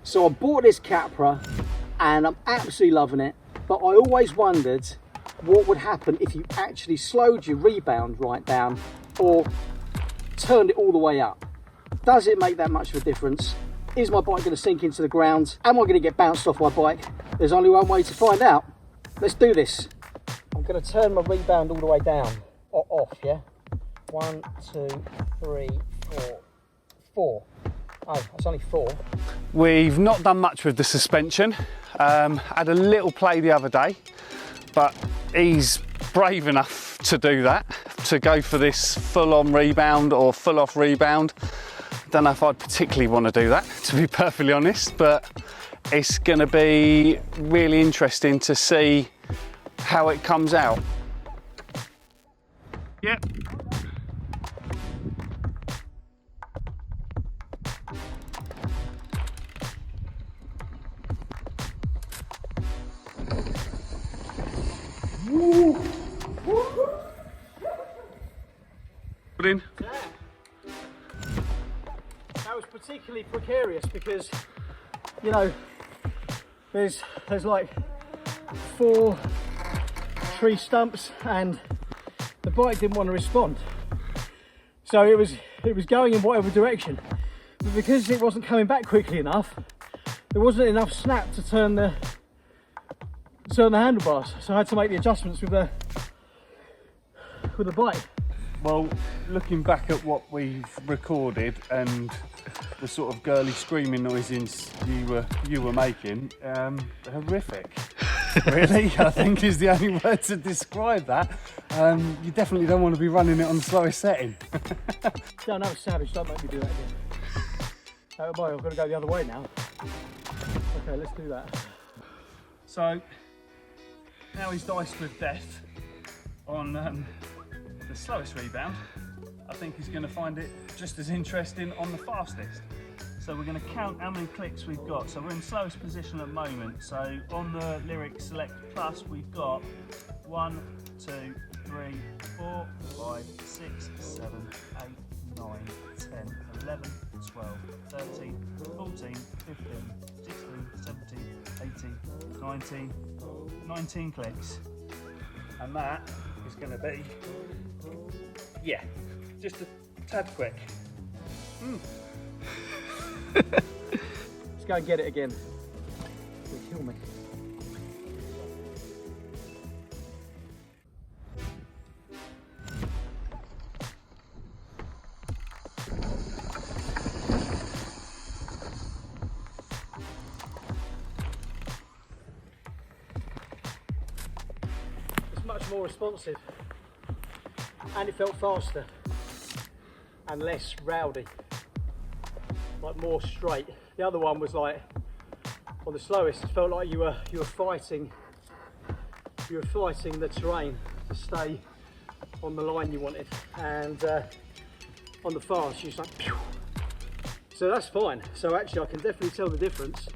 So I bought this Capra and I'm absolutely loving it, but I always wondered what would happen if you actually slowed your rebound right down or turned it all the way up. Does it make that much of a difference? Is my bike going to sink into the ground? Am I going to get bounced off my bike? There's only one way to find out. Let's do this. I'm going to turn my rebound all the way down or off, yeah? 1, 2, 3, 4, 4. Oh, that's only 4. We've not done much with the suspension. Had a little play the other day, but he's brave enough to do that, to go for this full-on rebound or full-off rebound. Don't know if I'd particularly want to do that, to be perfectly honest, but it's going to be really interesting to see how it comes out. Yep. Put in. Yeah. That was particularly precarious because, you know, there's like 4 tree stumps and the bike didn't want to respond. So it was going in whatever direction. But because it wasn't coming back quickly enough, there wasn't enough snap to turn the handlebars. So I had to make the adjustments with the bike. Well, looking back at what we've recorded and the sort of girly screaming noises you were making, horrific. Really, I think is the only word to describe that. You definitely don't want to be running it on the slowest setting. No, that was savage. Don't make me do that again. Oh boy, I've got to go the other way now. Okay, let's do that. So now he's diced with death on the slowest rebound. I think he's going to find it just as interesting on the fastest. So we're going to count how many clicks we've got. So we're in slowest position at the moment. So on the Lyric Select Plus, we've got 1, 2, 3, 4, 5, 6, 7, 8, 9, 10, 11, 12, 13, 14, 15, 16, 17, 18, 19, 19 clicks. And that is going to be, yeah, just a tad quick. Let's go and get it again. It'll kill me. It's much more responsive and it felt faster and less rowdy. Like more straight. The other one was like on the slowest. It felt like you were fighting the terrain to stay on the line you wanted, and on the fast you just like pew. So that's fine. So actually I can definitely tell the difference,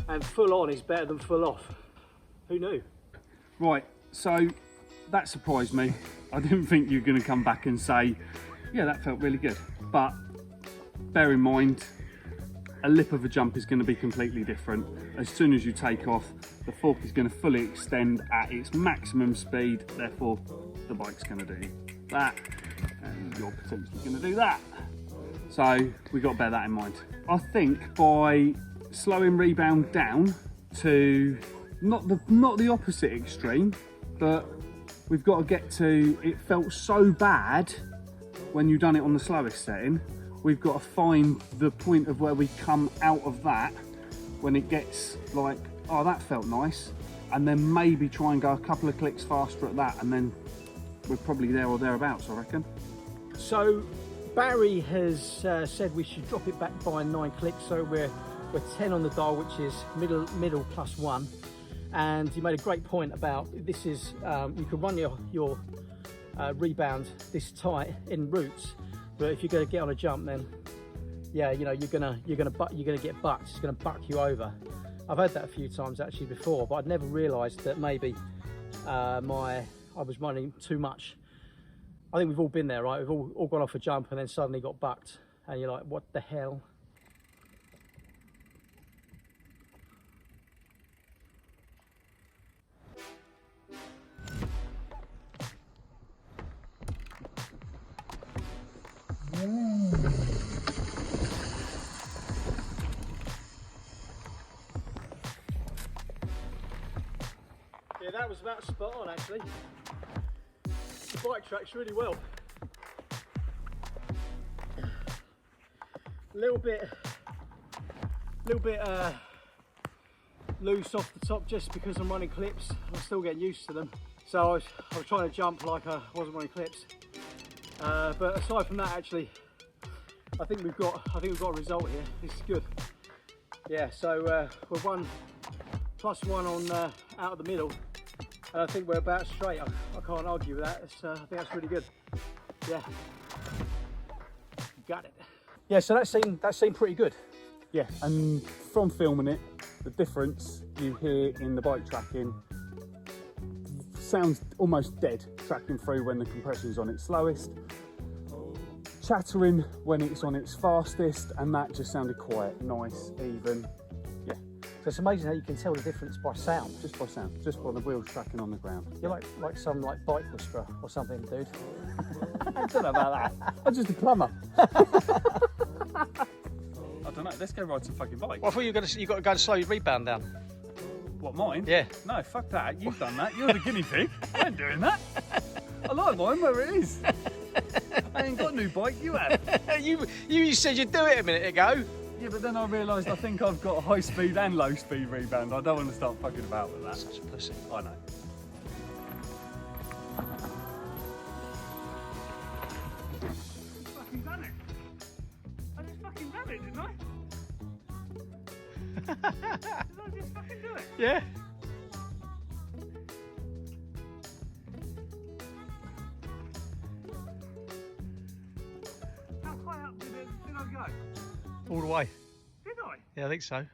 and full on is better than full off. Who knew? Right, so that surprised me. I didn't think you were going to come back and say, yeah, that felt really good, but bear in mind, a lip of a jump is going to be completely different. As soon as you take off, the fork is going to fully extend at its maximum speed, therefore the bike's going to do that, and you're potentially going to do that. So we've got to bear that in mind. I think by slowing rebound down to not the opposite extreme, but we've got to get to, it felt so bad when you done it on the slowest setting. We've got to find the point of where we come out of that when it gets like, oh, that felt nice, and then maybe try and go a couple of clicks faster at that, and then we're probably there or thereabouts, I reckon. So Barry has said we should drop it back by 9 clicks, so we're 10 on the dial, which is middle plus 1. And you made a great point about this is you can run your rebound this tight in routes, but if you're going to get on a jump, then yeah, you know, you're gonna get bucked. It's going to buck you over. I've had that a few times actually before, but I'd never realised that maybe I was running too much. I think we've all been there, right? We've all gone off a jump and then suddenly got bucked, and you're like, what the hell? that was about spot on actually. The bike tracks really well. A little bit loose off the top just because I'm running clips. I'm still getting used to them. So I was trying to jump like I wasn't running clips. But aside from that, actually, I think we've got a result here. This is good. Yeah. So we're 1+1 on out of the middle, and I think we're about straight. I can't argue with that. I think that's really good. Yeah. Got it. Yeah. So that seemed pretty good. Yeah, and from filming it, the difference you hear in the bike tracking sounds almost dead tracking through when the compression's on its slowest, chattering when it's on its fastest, and that just sounded quiet, nice, even. Yeah. So it's amazing how you can tell the difference by sound. Just by sound, just by the wheels tracking on the ground. You're like some bike whisperer or something, dude. I don't know about that. I'm just a plumber. I don't know, let's go ride some fucking bikes. Well, I thought you got to go to slow your rebound down. What, mine? Yeah. No, fuck that. You've done that. You're the guinea pig. I ain't doing that. I like mine where it is. I ain't got a new bike, you have. you said you'd do it a minute ago. Yeah, but then I realised I think I've got a high speed and low speed rebound. I don't want to start fucking about with that. Such a pussy. I know. Fucking done it. I just fucking done it, didn't I? Did I just fucking do it? Yeah. How high up did I go? All the way. Did I? Yeah, I think so.